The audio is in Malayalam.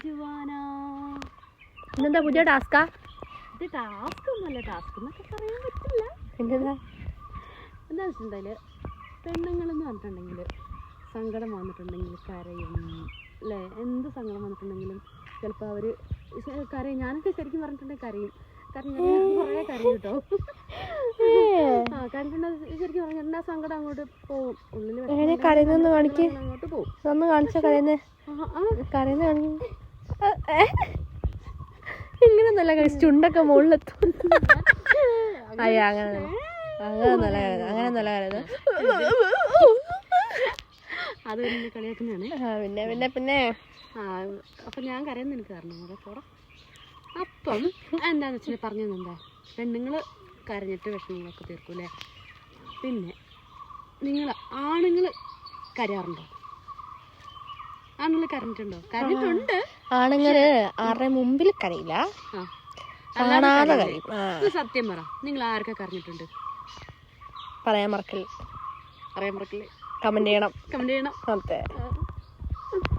ജുവാന. ഇന്നെന്താ പുതിയ ടാസ്കാ? ഇത് ടാസ്ക് ഒന്നുമല്ല, ടാസ്ക് എന്നൊക്കെ പറയാൻ പറ്റില്ല. എന്താ എന്താ വെച്ചിട്ടുണ്ടെങ്കിൽ പെണ്ണുങ്ങളെന്ന് പറഞ്ഞിട്ടുണ്ടെങ്കിൽ സങ്കടം വന്നിട്ടുണ്ടെങ്കിൽ കരയും അല്ലേ? എന്ത് സങ്കടം വന്നിട്ടുണ്ടെങ്കിലും ചിലപ്പോൾ അവർ കരയും. ഞാനൊക്കെ ശരിക്കും പറഞ്ഞിട്ടുണ്ടെങ്കിൽ കരയും. കാരണം ഞാൻ കുറേ കരയും കേട്ടോ. കണ്ടിട്ടുണ്ടെങ്കിൽ ശരിക്കും പറഞ്ഞിട്ടുണ്ടെങ്കിൽ ആ സങ്കടം അങ്ങോട്ട് പോകും. ഉള്ളിൽ കരയുന്ന കാണിക്ക്, അങ്ങോട്ട് പോകും. ഒന്ന് കാണിച്ച കരയുന്നേ, കരയുന്ന കാണിക്ക. ഇങ്ങനെ നല്ല കഴിച്ച് ചുണ്ടൊക്കെ മുകളിലെത്തും. അയ്യ അങ്ങനെ അങ്ങനെ നല്ല അങ്ങനെ നല്ല കരയുന്നത്. അത് എന്നെ കളിയാക്കുന്നതാണ്. പിന്നെ പിന്നെ പിന്നെ അപ്പം ഞാൻ കരയുന്ന എനിക്ക് കാരണം പോടാ. അപ്പം എന്താണെന്ന് വെച്ചാൽ പറഞ്ഞതെന്താ, പെണ്ണുങ്ങൾ കരഞ്ഞിട്ട് വിഷമങ്ങളൊക്കെ തീർക്കൂലേ. പിന്നെ നിങ്ങൾ ആണുങ്ങൾ കരയാറുണ്ടോ? ആണുങ്ങൾ കരഞ്ഞിട്ടുണ്ടോ? കരഞ്ഞിട്ടുണ്ട്. ആണുങ്ങള് ആരുടെ മുമ്പിൽ കരയില്ല, കാണാതെ കരയും. സത്യം പറ, നിങ്ങൾ ആരൊക്കെ കരഞ്ഞിട്ടുണ്ട്? പറയാൻ മറക്കല്, പറയാൻ മറക്കല്. കമന്റ് ചെയ്യണം. കമന്റ് ചെയ്യണം. അതെ.